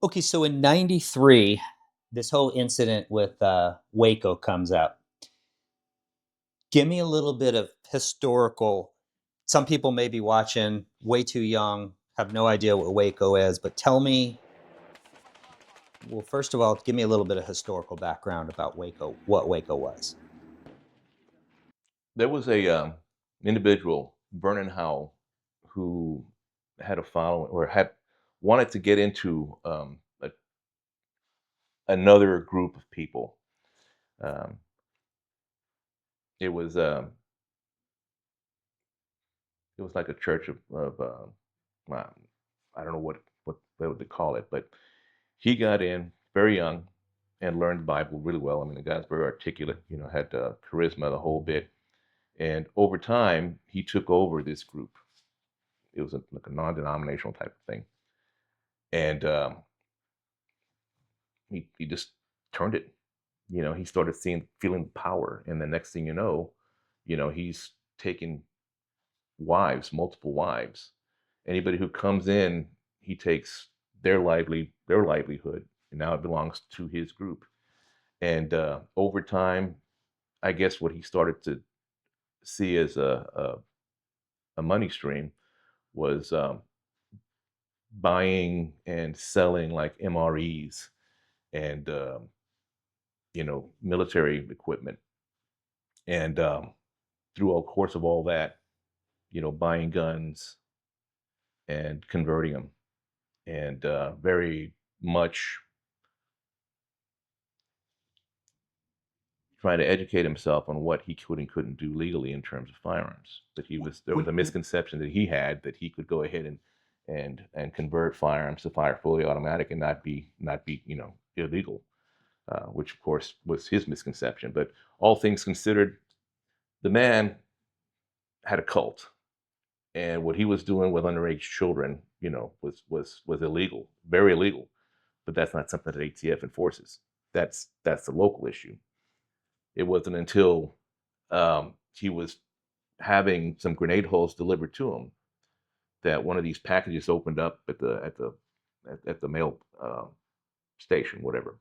Okay, so in '93, this whole incident with Waco comes up. Give me a little bit of historical. Some people may be watching way too young, have no idea what Waco is, but tell me, well, first of all, give me a little bit of historical background about Waco, what Waco was. There was a individual, Vernon Howell, who had a following or had wanted to get into another group of people. Um, it was it was like a church of I don't know what they would call it, but he got in very young and learned the Bible really well. I mean, the guy's very articulate, had charisma, the whole bit. And over time, he took over this group. It was like a non-denominational type of thing, and he just turned it. He started feeling the power, and the next thing he's taking wives, multiple wives. Anybody who comes in, he takes their livelihood, and now it belongs to his group. And over time, I guess what he started to see as a money stream was buying and selling like MREs and military equipment. And through all course of all that, buying guns and converting them, and very much trying to educate himself on what he could and couldn't do legally in terms of firearms. That there was Would, a misconception that he had that he could go ahead and convert firearms to fire fully automatic and not be illegal, which of course was his misconception. But all things considered, the man had a cult, and what he was doing with underage children, was illegal, very illegal. But that's not something that ATF enforces. That's a local issue. It wasn't until he was having some grenade holes delivered to him that one of these packages opened up at the mail station, whatever.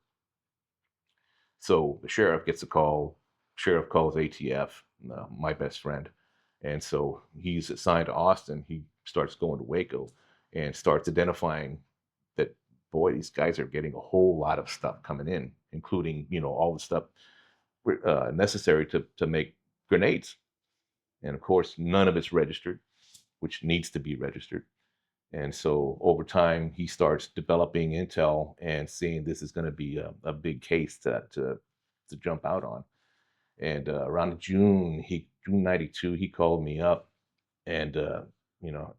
So the sheriff gets a call. Sheriff calls ATF, my best friend, and so he's assigned to Austin. He starts going to Waco and starts identifying that, boy, these guys are getting a whole lot of stuff coming in, including all the stuff necessary to make grenades. And of course, none of it's registered, which needs to be registered. And so over time, he starts developing intel and seeing this is going to be a big case to jump out on. And around June '92, he called me up and you know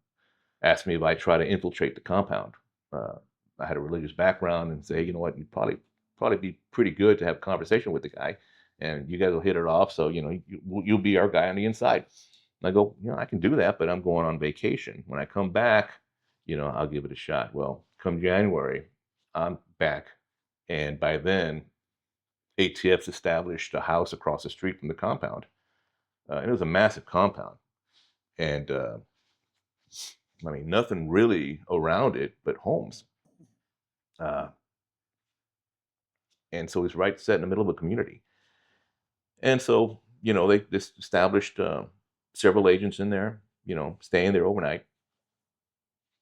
asked me if I try to infiltrate the compound. Uh, I had a religious background and say, you know what, you'd probably be pretty good to have a conversation with the guy, and you guys will hit it off. So you'll be our guy on the inside. And I go, I can do that, but I'm going on vacation. When I come back, I'll give it a shot. Well, come January, I'm back, and by then, ATF's established a house across the street from the compound. And it was a massive compound, and I mean, nothing really around it but homes. Uh, and so it's right set in the middle of a community. And so, they just established several agents in there, staying there overnight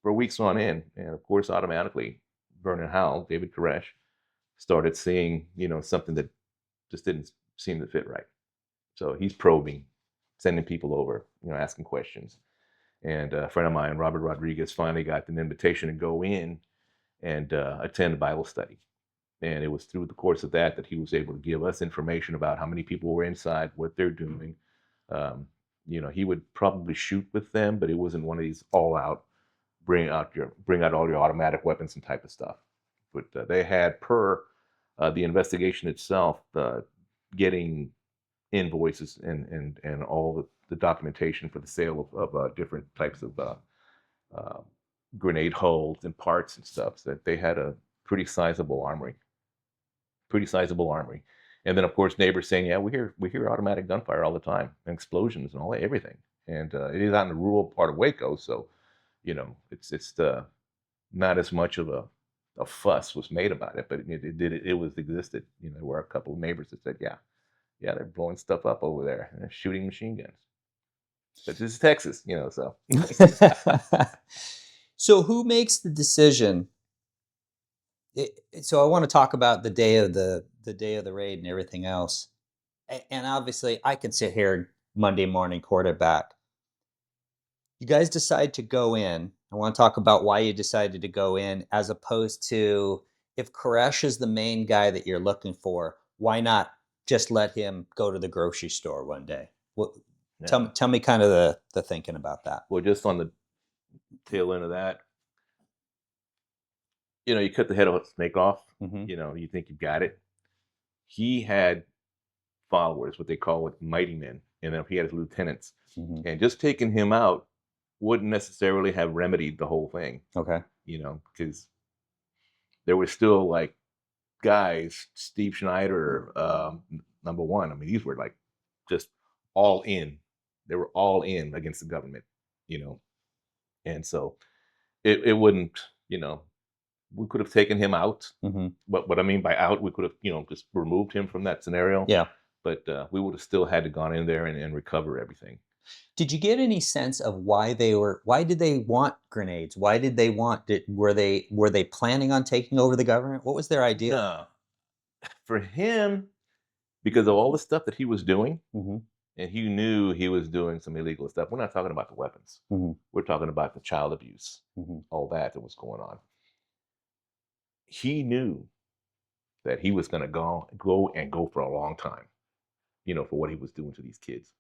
for weeks on end. And of course, automatically, Vernon Howell, David Koresh, started seeing, something that just didn't seem to fit right. So he's probing, sending people over, asking questions. And a friend of mine, Robert Rodriguez, finally got an invitation to go in and attend a Bible study. And it was through the course of that he was able to give us information about how many people were inside, what they're doing. Um, he would probably shoot with them, but it wasn't one of these all out, bring out all your automatic weapons and type of stuff. But they had, per the investigation itself, getting invoices and all the documentation for the sale of different types of uh, grenade hulls and parts and stuff. So that they had a pretty sizable armory, pretty sizable armory. And then, of course, neighbors saying, "Yeah, we hear automatic gunfire all the time, and explosions and all that, everything." And it is out in the rural part of Waco, so it's not as much of a fuss was made about it, but it was existed. There were a couple of neighbors that said, yeah, they're blowing stuff up over there and they're shooting machine guns. But this is Texas, so So who makes the decision? So I want to talk about the day of the raid and everything else. And obviously, I can sit here Monday morning quarterback. You guys decide to go in. I want to talk about why you decided to go in, as opposed to, if Koresh is the main guy that you're looking for, why not just let him go to the grocery store one day? What, yeah. tell me kind of the thinking about that. Well, just on the tail end of that, you cut the head of a snake off. Hmm. You think you've got it. He had followers, what they call it, mighty men, and then he had his lieutenants. Hmm. And just taking him out wouldn't necessarily have remedied the whole thing, Okay. because there were still like guys, Steve Schneider, number one. I mean, these were like just all in. They were all in against the government, you know, and so it wouldn't, we could have taken him out. Hmm. What I mean by out, we could have, just removed him from that scenario. Yeah. But we would have still had to gone in there and recover everything. Did you get any sense of why why did they want grenades? Why did they were they planning on taking over the government? What was their idea? No, for him, because of all the stuff that he was doing, Hmm. and he knew he was doing some illegal stuff. We're not talking about the weapons. Hmm. We're talking about the child abuse, Hmm. all that was going on. He knew that he was going to go for a long time, for what he was doing to these kids.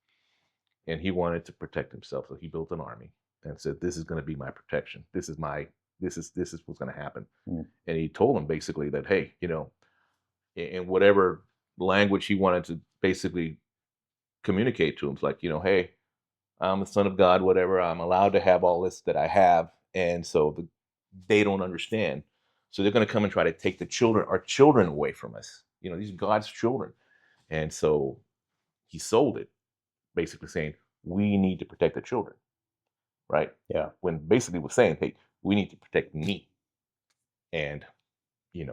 And he wanted to protect himself. So he built an army and said, this is going to be my protection. This is what's going to happen. Mm. And he told them basically that, hey, in whatever language he wanted to basically communicate to him, it's like, hey, I'm the son of God, whatever. I'm allowed to have all this that I have. And so they don't understand. So they're going to come and try to take our children away from us. These are God's children. And so he sold it, basically saying, we need to protect the children, right? Yeah. When basically was saying, hey, we need to protect me. And,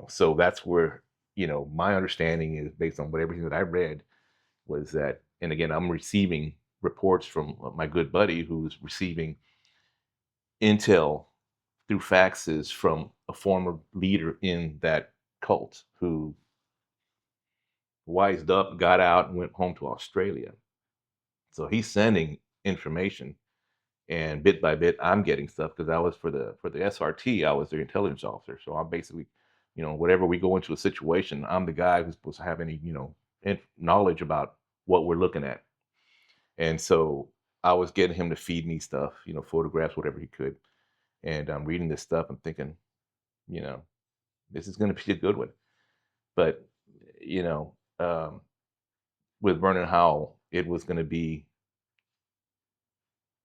so that's where, my understanding is, based on everything that I read, was that, and again, I'm receiving reports from my good buddy who's receiving intel through faxes from a former leader in that cult who wised up, got out, and went home to Australia. So he's sending information, and bit by bit, I'm getting stuff because I was for the SRT. I was their intelligence officer, so I'm basically, whatever we go into a situation, I'm the guy who's supposed to have any, knowledge about what we're looking at. And so I was getting him to feed me stuff, photographs, whatever he could. And I'm reading this stuff and thinking, you know, this is going to be a good one. But, you know, um, with Vernon Howell, it was going to be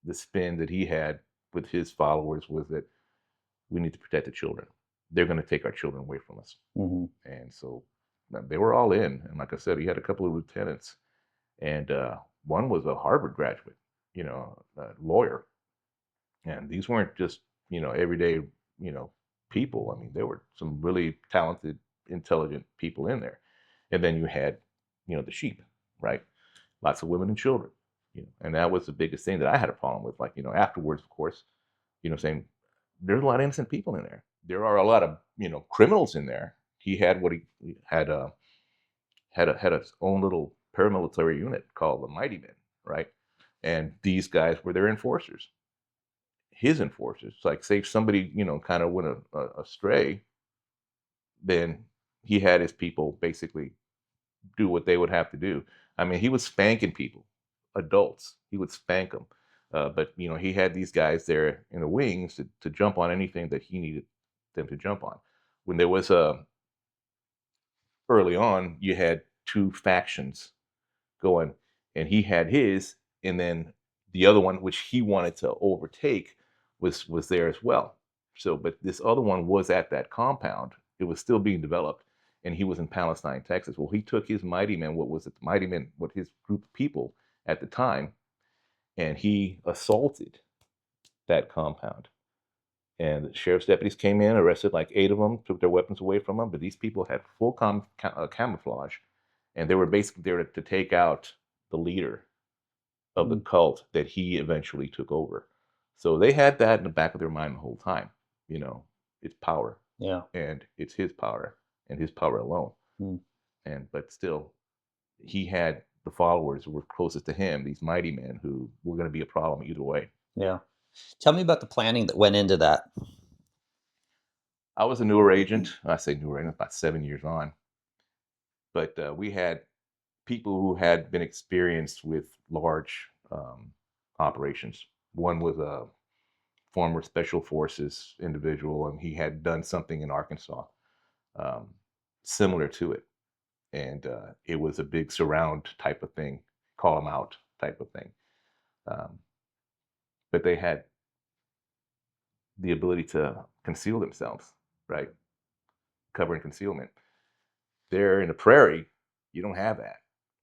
the spin that he had with his followers was that we need to protect the children. They're going to take our children away from us. Hmm. And so they were all in. And like I said, he had a couple of lieutenants, and one was a Harvard graduate, a lawyer. And these weren't just, everyday, people. I mean, there were some really talented, intelligent people in there. And then you had, the sheep, right? Lots of women and children, and that was the biggest thing that I had a problem with. Like, afterwards, of course, saying there's a lot of innocent people in there. There are a lot of, criminals in there. He had what he had, had his own little paramilitary unit called the Mighty Men, right? And these guys were their enforcers, his enforcers. Like, say if somebody, kind of went astray, then he had his people basically do what they would have to do. I mean, he was spanking people, adults. He would spank them. But, he had these guys there in the wings to jump on anything that he needed them to jump on. When there was early on, you had two factions going, and he had his, and then the other one, which he wanted to overtake, was there as well. So, but this other one was at that compound. It was still being developed, and he was in Palestine, Texas. Well, he took his mighty men, what was it, mighty men, what his group of people at the time, and he assaulted that compound. And the sheriff's deputies came in, arrested like 8 of them, took their weapons away from them. But these people had full camouflage, and they were basically there to take out the leader of the Mm. cult that he eventually took over. So they had that in the back of their mind the whole time. You know, it's power, Yeah. and it's his power and his power alone. Mm. And but still, he had the followers who were closest to him, these mighty men who were going to be a problem either way. Yeah. Tell me about the planning that went into that. I was a newer agent. I say newer agent, about 7 years on. But we had people who had been experienced with large operations. One was a former special forces individual, and he had done something in Arkansas um, similar to it. And it was a big surround type of thing, call them out type of thing. Um, but they had the ability to conceal themselves, right? Cover and concealment. There in the prairie, you don't have that,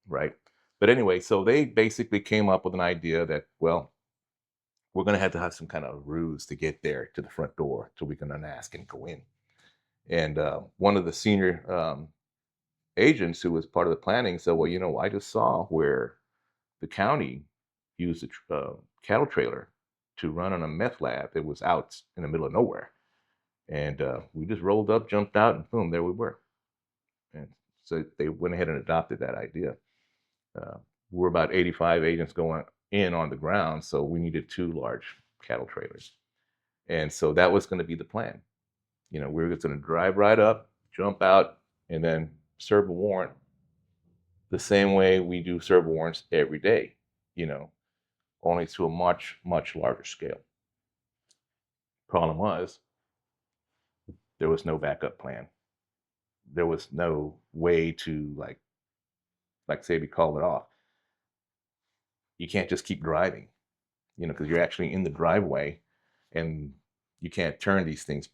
right? But anyway, so they basically came up with an idea that, well, we're going to have some kind of ruse to get there to the front door so we can unmask and go in. And one of the senior agents who was part of the planning said, well, I just saw where the county used a cattle trailer to run on a meth lab that was out in the middle of nowhere. And we just rolled up, jumped out, and boom, there we were. And so they went ahead and adopted that idea. Uh, we're about 85 agents going in on the ground, so we needed 2 large cattle trailers. And so that was going to be the plan. We were just going to drive right up, jump out, and then serve a warrant the same way we do serve warrants every day, you know, only to a much, much larger scale. Problem was, there was no backup plan. There was no way to like say we call it off. You can't just keep driving, because you're actually in the driveway, and you can't turn these things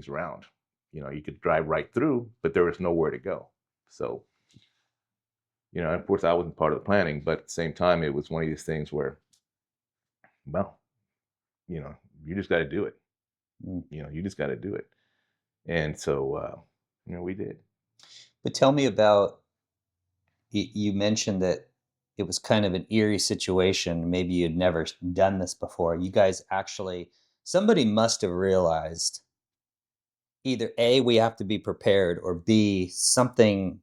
around. You could drive right through, but there was nowhere to go. So, of course, I wasn't part of the planning, but at the same time, it was one of these things where, well, you know, you just got to do it. Mm. You just got to do it. And so, we did. But tell me about, you mentioned that it was kind of an eerie situation. Maybe you'd never done this before. You guys actually, somebody must have realized either A, we have to be prepared, or B, something,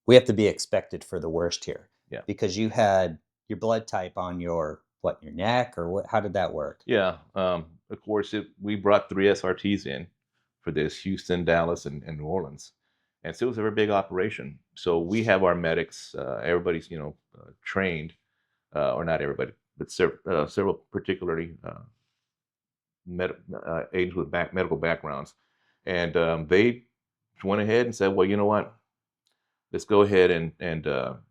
we have to be expected for the worst here. Yeah. Because you had your blood type on your neck, or what? How did that work? Yeah. Of course, we brought 3 SRTs in for this: Houston, Dallas, and New Orleans. And so it was a very big operation. So we have our medics, everybody's, trained, or not everybody, but several particularly agents with medical backgrounds. And they went ahead and said, well, you know what? Let's go ahead and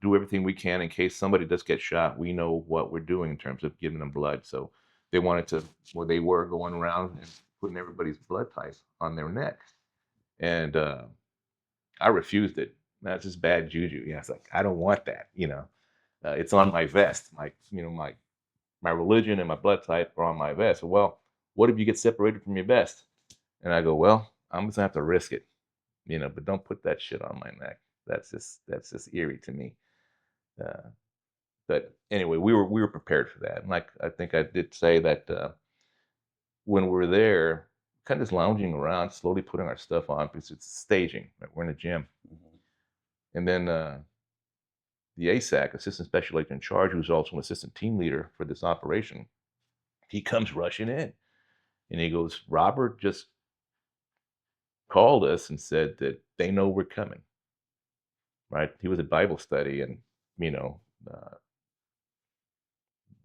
do everything we can in case somebody does get shot. We know what we're doing in terms of giving them blood. So they wanted to, well, they were going around and putting everybody's blood type on their neck. And I refused it. That's just bad juju. Yeah, it's like, I don't want that. It's on my vest. My religion and my blood type are on my vest. Well, what if you get separated from your vest? And I go, well, I'm just gonna have to risk it, but don't put that shit on my neck. That's just eerie to me. Uh, but anyway, we were prepared for that. And like I think I did say that when we were there, kind of just lounging around, slowly putting our stuff on because it's staging. Right? We're in a gym, Mhm. and then the ASAC, assistant special agent in charge, who's also an assistant team leader for this operation, he comes rushing in, and he goes, "Robert just called us and said that they know we're coming." Right? He was at Bible study, and you know, uh,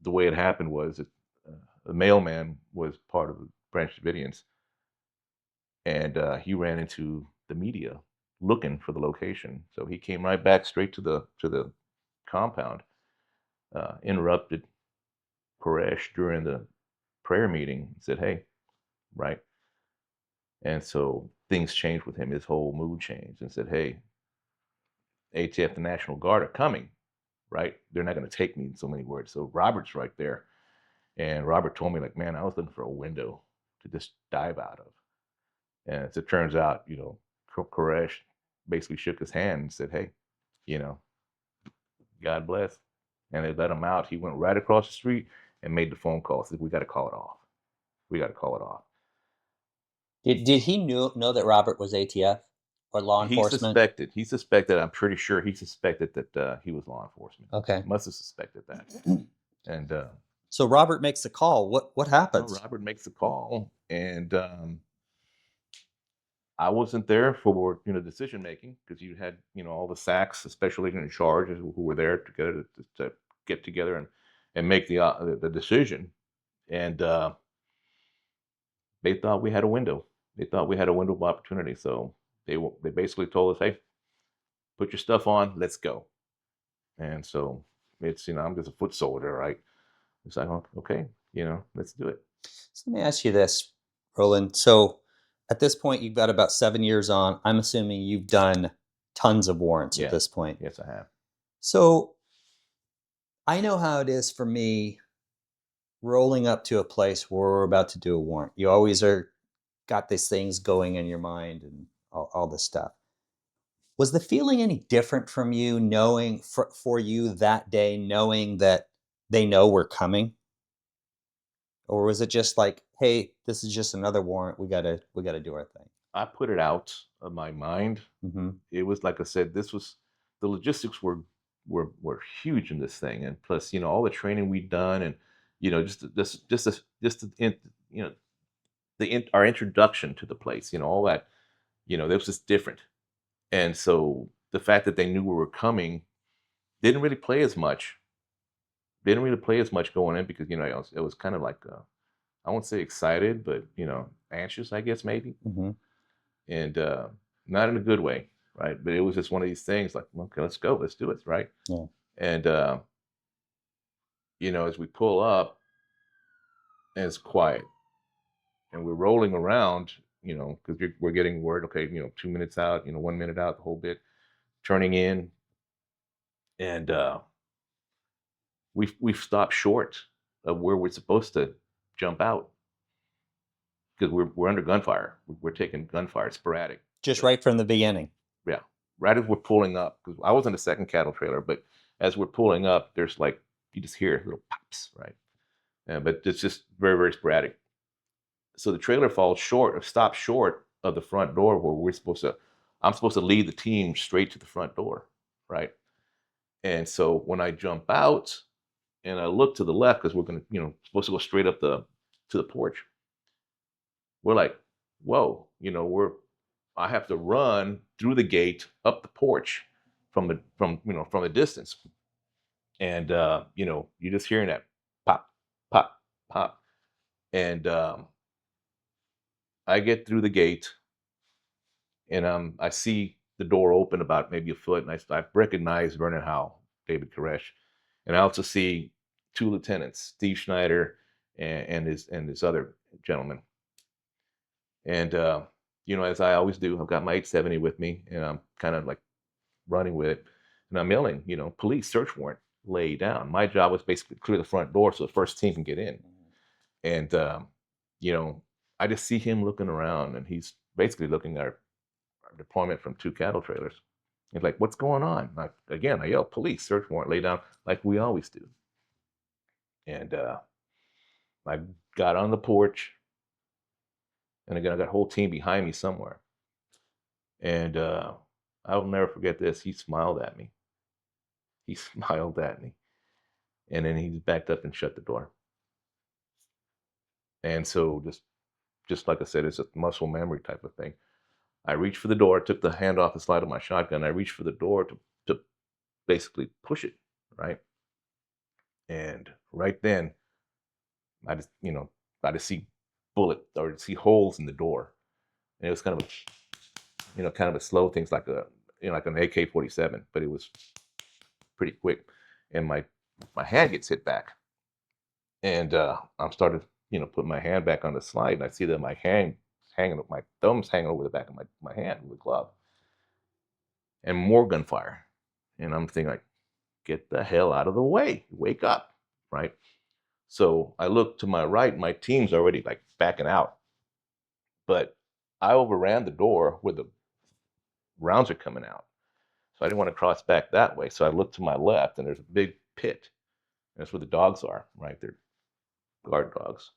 the way it happened was that the mailman was part of the Branch Davidians, and he ran into the media looking for the location. So he came right back straight to the compound, interrupted Koresh during the prayer meeting, and said, "Hey," right? And so things changed with him. His whole mood changed, and said, "Hey, ATF, the National Guard are coming, right? They're not going to take me," in so many words. So Robert's right there. And Robert told me, like, man, I was looking for a window to just dive out of. And as it turns out, Koresh basically shook his hand and said, "Hey, you know, God bless." And they let him out. He went right across the street and made the phone call. Said, "We got to call it off. We got to call it off." Did he know that Robert was ATF or law He enforcement? suspected. He suspected. I'm pretty sure he suspected that he was law enforcement. Okay. Must have suspected that. And So Robert makes the call. What well, happens? Robert makes the call, and I wasn't there for decision making because you had all the SACs, the special agent in charge, who were there together to get together and make the decision. And they thought we had a window. They thought we had a window of opportunity. So they basically told us, "Hey, put your stuff on, let's go." And so it's I'm just a foot soldier, right? It's like, "Oh, okay, let's do it." So let me ask you this, Roland. So at this point, you've got about 7 years on. I'm assuming you've done tons of warrants at Yes, this point. yes, I have. So I know how it is for me rolling up to a place where we're about to do a warrant. You always are got these things going in your mind and all this stuff. Was the feeling any different from you knowing for you that day, knowing that they know we're coming? Or was it just like, hey, this is just another warrant. We gotta do our thing. I put it out of my mind. Hmm. It was like I said, this was the logistics were huge in this thing, and plus, all the training we'd done, and you know our introduction to the place, all that, that was just different. And so the fact that they knew we were coming didn't really play as much. Didn't really play as much going in because it was kind of like I won't say excited, but anxious, I guess maybe, Hmm. and not in a good way, right? But it was just one of these things like, okay, let's go, let's do it, right? Yeah. And as we pull up, and it's quiet, and we're rolling around, because we're getting word, okay, 2 minutes out, 1 minute out, the whole bit, turning in, and we've stopped short of where we're supposed to jump out because we're under gunfire. We're taking gunfire sporadic. Just right from the beginning. Yeah, right as we're pulling up, because I was in the second cattle trailer, but as we're pulling up, there's like you just hear little pops, right? But it's just very, very sporadic. So the trailer falls short or stops short of the front door where I'm supposed to lead the team straight to the front door, right? And so when I jump out and I look to the left because we're gonna, supposed to go straight up to the porch, we're like, whoa, I have to run through the gate up the porch from the distance, and you're just hearing that pop, pop, pop, and I get through the gate, and I see the door open about maybe a foot, and I recognize Vernon Howe, David Koresh, and I also see two lieutenants, Steve Schneider and his other gentleman, and as I always do, I've got my 870 with me, and I'm kind of like running with it, and I'm yelling, police search warrant, lay down. My job was basically clear the front door so the first team can get in, and you know, I just see him looking around, and he's basically looking at our deployment from two cattle trailers. He's like, "What's going on?" Again, I yell, "Police search warrant, lay down," like we always do. And I got on the porch, and again, I got a whole team behind me somewhere. And I will never forget this. He smiled at me. He smiled at me, and then he backed up and shut the door. And so, just like I said, it's a muscle memory type of thing. I reached for the door, took the hand off the slide of my shotgun. I reached for the door to basically push it, right? And right then, I just, I just see see holes in the door, and it was kind of a slow thing, like like an AK-47, but it was pretty quick, and my hand gets hit back, and I'm started, putting my hand back on the slide, and I see that my thumb's hanging over the back of my hand with the glove, and more gunfire, and I'm thinking like, get the hell out of the way, wake up, right? So I look to my right, my team's already like backing out, but I overran the door where the rounds are coming out. So I didn't want to cross back that way. So I looked to my left, and there's a big pit. That's where the dogs are, right? They're guard dogs.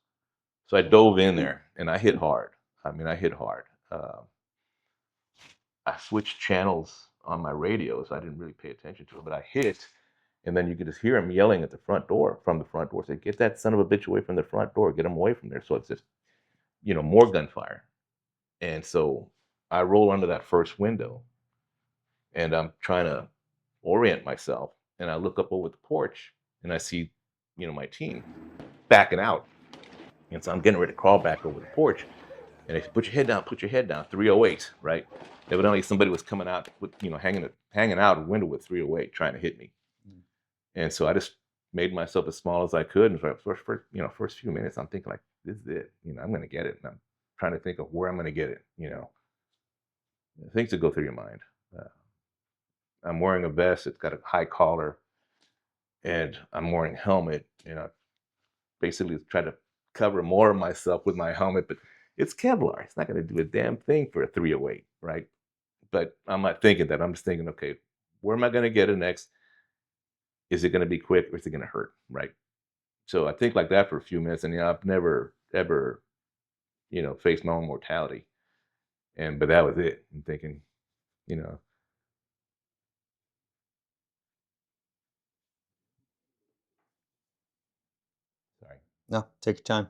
So I dove in there, and I hit hard. I mean, I hit hard. I switched channels on my radio, so I didn't really pay attention to it. But I hit, and then you could just hear him yelling at the front door, from the front door. Say, "Get that son of a bitch away from the front door! Get him away from there!" So it's just, more gunfire. And so I roll under that first window, and I'm trying to orient myself, and I look up over the porch, and I see, my team backing out, and so I'm getting ready to crawl back over the porch, and they said, put your head down, 308, right? Evidently, somebody was coming out with, hanging out a window with 308, trying to hit me, and so I just made myself as small as I could, and for first few minutes, I'm thinking like, this is it, I'm gonna get it, and I'm trying to think of where I'm gonna get it, things that go through your mind. Uh, I'm wearing a vest. It's got a high collar, and I'm wearing a helmet. And I basically try to cover more of myself with my helmet, but it's Kevlar. It's not going to do a damn thing for a 308, right? But I'm not thinking that. I'm just thinking, okay, where am I going to get it next? Is it going to be quick, or is it going to hurt, right? So I think like that for a few minutes, and I've never ever, faced my own mortality, but that was it. I'm thinking, you know, sorry. No, take your time.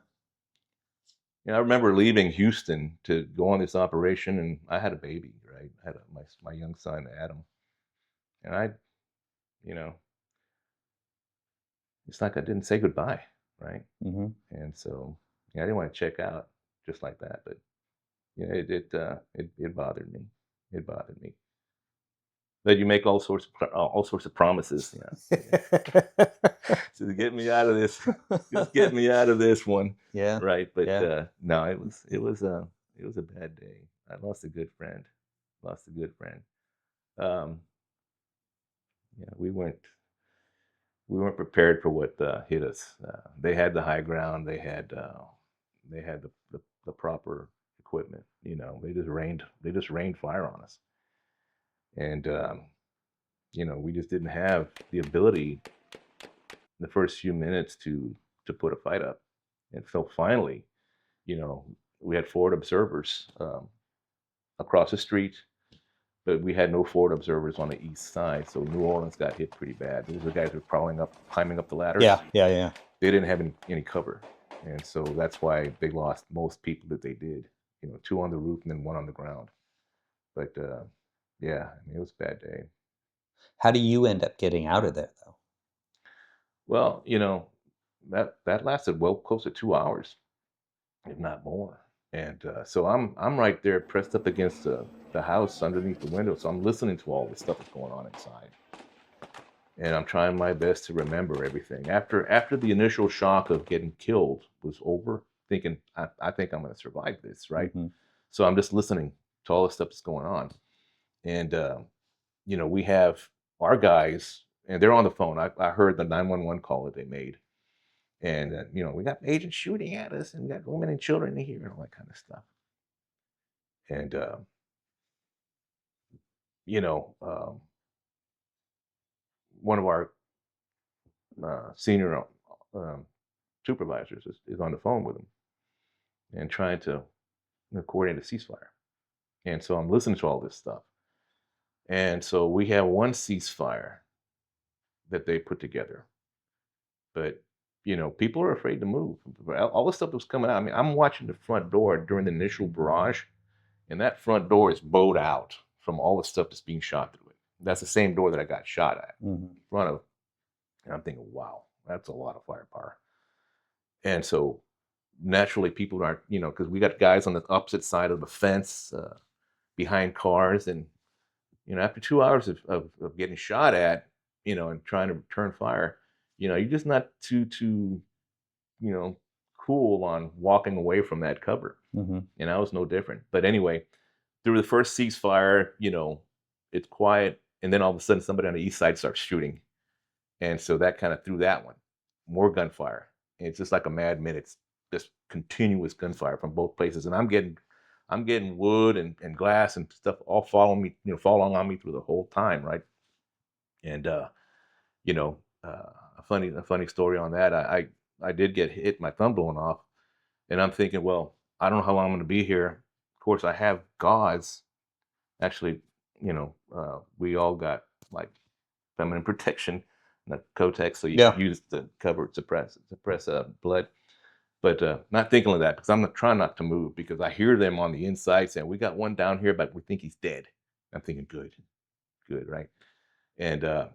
I remember leaving Houston to go on this operation, and I had a baby, right? I had my young son, Adam, and you know, it's like I didn't say goodbye, right? Mm-hmm. And so, I didn't want to check out just like that, but it bothered me. It bothered me that you make all sorts of promises, to get me out of this, just get me out of this one, Yeah. right? But Yeah. no, it was a bad day. I lost a good friend. Lost a good friend. Um, yeah, we weren't prepared for what hit us. They had the high ground. They had the proper equipment. They just rained fire on us, and we just didn't have the ability the first few minutes to put a fight up. And so finally, you know, we had forward observers across the street, but we had no forward observers on the east side. So New Orleans got hit pretty bad. These are the guys who were climbing up the ladders. Yeah. Yeah. Yeah. They didn't have any cover, and so that's why they lost most people that they did. Two on the roof and then one on the ground. But yeah, I mean, it was a bad day. How do you end up getting out of there, though? Well, that lasted well close to 2 hours, if not more. And so I'm right there, pressed up against the house underneath the window. So I'm listening to all this stuff that's going on inside, and I'm trying my best to remember everything. After the initial shock of getting killed was over, thinking I think I'm going to survive this, right? Mm-hmm. So I'm just listening to all the stuff that's going on, and we have our guys, and they're on the phone. I heard the 911 call that they made, and we got agents shooting at us, and we got women and children in here, and all that kind of stuff. And one of our senior um, supervisors is on the phone with him and trying to coordinate a ceasefire. And so I'm listening to all this stuff. And so we have one ceasefire that they put together, but people are afraid to move. All the stuff that was coming out. I mean, I'm watching the front door during the initial barrage, and that front door is bowed out from all the stuff that's being shot through it. That's the same door that I got shot at Mm-hmm. in front of. And I'm thinking, wow, that's a lot of firepower. And so naturally, people aren't, because we got guys on the opposite side of the fence behind cars. And, after 2 hours of getting shot at, and trying to return fire, you're just not too, you know, cool on walking away from that cover. Mm-hmm. And I was no different. But anyway, through the first ceasefire, it's quiet. And then all of a sudden, somebody on the east side starts shooting. And so that kind of threw that one. More gunfire. And it's just like a mad minute. It's just continuous gunfire from both places. And I'm getting I'm getting wood and glass and stuff all following me, falling on me through the whole time, right? And you know, a funny story on that. I did get hit, my thumb blown off, and I'm thinking, well, I don't know how long I'm going to be here. Of course, I have gauze. Actually, we all got like feminine protection, the Kotex, so you can Yeah. use it to cover, suppress blood. But not thinking of that because I'm not trying not to move because I hear them on the inside saying, "We got one down here, but we think he's dead." I'm thinking, "Good, good, right?" And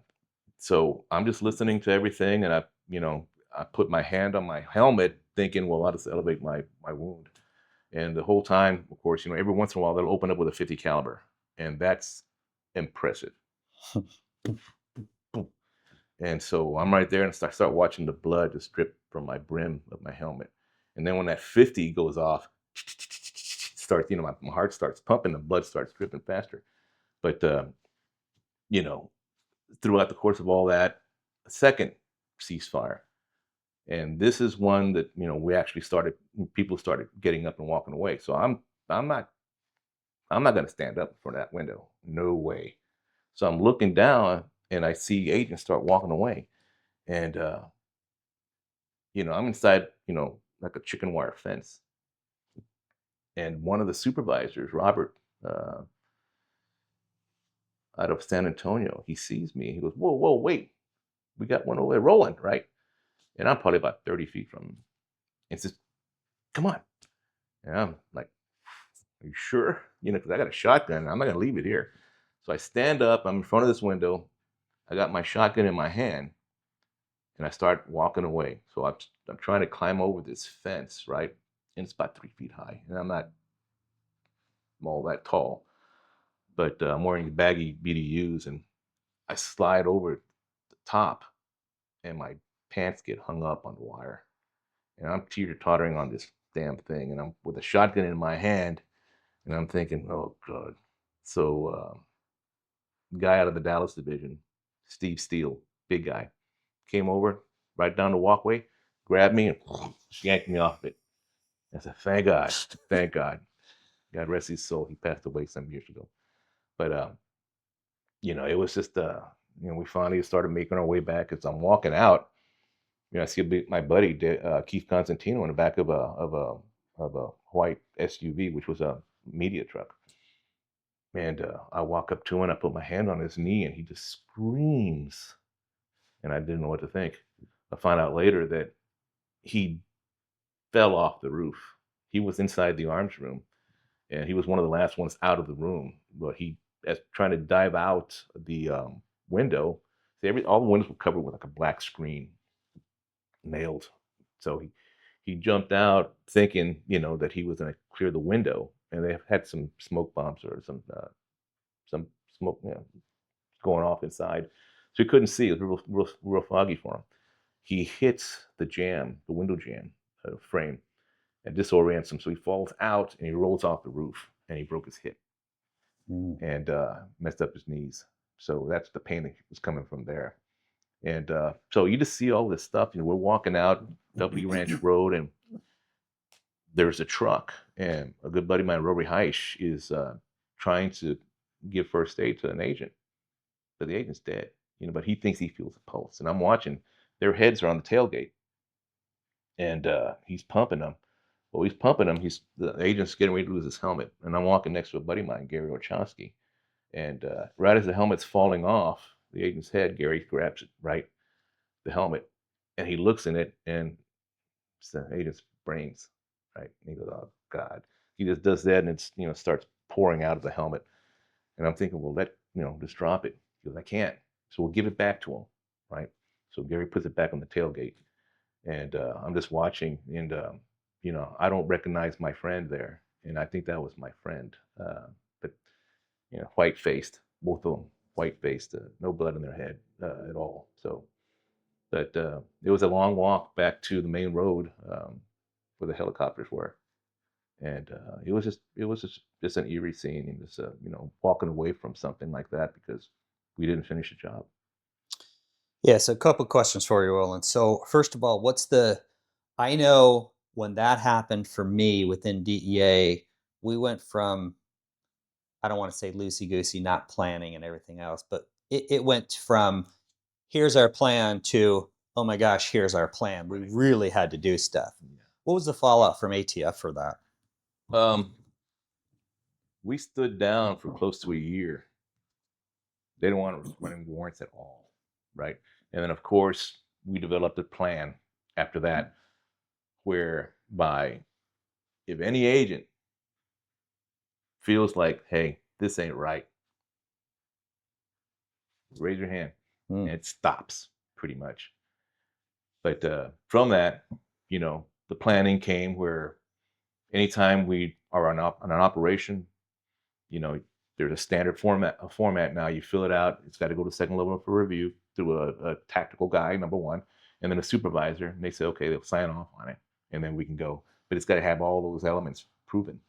so I'm just listening to everything, and I put my hand on my helmet, thinking, "Well, I'll just elevate my wound." And the whole time, of course, every once in a while they'll open up with a 50 caliber, and that's impressive. Boom. And so I'm right there and start watching the blood just drip from my brim of my helmet. And then when that 50 goes off, starts, my heart starts pumping, the blood starts dripping faster. But you know, throughout the course of all that, a second ceasefire. And this is one that, we actually started people started getting up and walking away. So I'm not I'm not gonna stand up for that window. No way. So I'm looking down and I see agents start walking away. And I'm inside, like a chicken wire fence. And one of the supervisors, Robert, uh, out of San Antonio, he sees me. He goes, "Whoa, whoa, wait. We got one over there, Roland, right?" And I'm probably about 30 feet from him. And says, "Come on." And I'm like, "Are you sure?" Because I got a shotgun. I'm not going to leave it here. So I stand up. I'm in front of this window. I got my shotgun in my hand. And I start walking away. So I'm trying to climb over this fence, right? And it's about 3 feet high. And I'm not all that tall. But I'm wearing baggy BDUs, and I slide over the top, and my pants get hung up on the wire, and I'm teeter tottering on this damn thing, and I'm with a shotgun in my hand, and I'm thinking, oh god. So, guy out of the Dallas division, Steve Steele, big guy, came over right down the walkway, grabbed me, and yanked me off it. I said, thank God, thank God. God rest his soul. He passed away some years ago. But it was just we finally started making our way back. As I'm walking out, I see my buddy Keith Constantino in the back of a white SUV, which was a media truck. And I walk up to him, and I put my hand on his knee, and he just screams, and I didn't know what to think. I find out later that he fell off the roof. He was inside the arms room, and he was one of the last ones out of the room. But he, as trying to dive out the window, all the windows were covered with like a black screen, nailed. So he jumped out thinking, that he was going to clear the window, and they had some smoke bombs or some smoke, going off inside, so he couldn't see. It was real foggy for him. He hits the window jam frame, and disorients him. So he falls out and he rolls off the roof, and he broke his hip Mm. and messed up his knees. So that's the pain that was coming from there. And so you just see all this stuff. We're walking out W Ranch Road, and there's a truck, and a good buddy of mine, Rory Heish, is trying to give first aid to an agent, but the agent's dead. But he thinks he feels a pulse, and I'm watching. Their heads are on the tailgate, and he's pumping them. Well, he's pumping them. The agent's getting ready to lose his helmet, and I'm walking next to a buddy of mine, Gary Orchowski, and right as the helmet's falling off the agent's head, Gary grabs it, right, the helmet, and he looks in it, and it's the agent's brains, right? And he goes, "Oh God!" He just does that, and it's starts pouring out of the helmet. And I'm thinking, well, just drop it. He goes, "I can't." So we'll give it back to him, right? So Gary puts it back on the tailgate, and I'm just watching, and I don't recognize my friend there, and I think that was my friend, but white faced, both of them white faced, no blood in their head at all. So, but it was a long walk back to the main road where the helicopters were, and it was just an eerie scene, and just walking away from something like that because we didn't finish the job. Yeah, so a couple questions for you, Roland. So first of all, I know when that happened for me within DEA, we went from, I don't want to say loosey goosey, not planning and everything else, but it went from here's our plan to, oh my gosh, here's our plan. We Right. really had to do stuff. Yeah. What was the fallout from ATF for that? We stood down for close to a year. They didn't want us running warrants at all, right? And then, of course, we developed a plan after that, whereby if any agent feels like, hey, this ain't right, raise your hand, Mm. and it stops pretty much. But from that, the planning came where anytime we are on an operation, you know, there's a standard format now. You fill it out. It's got to go to second level for review through a tactical guy, number one, and then a supervisor. And they say, okay, they'll sign off on it, and then we can go. But it's got to have all those elements proven.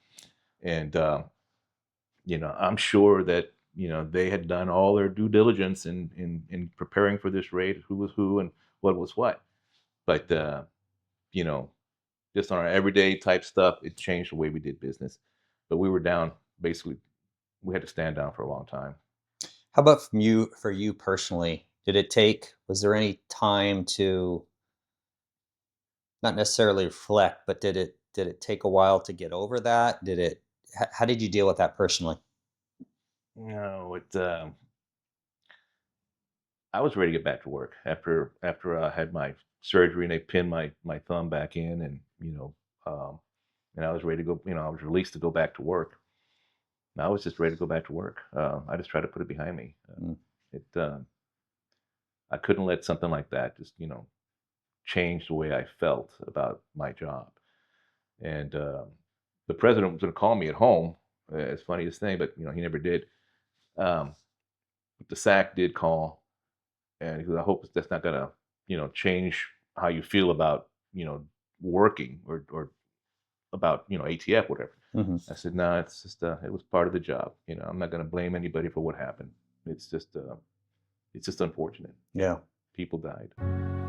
And I'm sure that they had done all their due diligence in preparing for this raid, who was who and what was what. But you know, just on our everyday type stuff, it changed the way we did business. But we were down basically. We had to stand down for a long time. How about for you personally? Did it take, was there any time to not necessarily reflect, but did it take a while to get over that? How did you deal with that personally? No, I was ready to get back to work after I had my surgery and they pinned my thumb back in, and and I was ready to go. I was released to go back to work. And I was just ready to go back to work. I just tried to put it behind me. Mm. It I couldn't let something like that just change the way I felt about my job. And the president was going to call me at home. It's funniest thing, but he never did. Um, but the SAC did call, and he goes, "I hope that's not going to change how you feel about working or about ATF, whatever." Mhm. I said, "No, it's just it was part of the job. I'm not going to blame anybody for what happened. It's just unfortunate. Yeah. People died."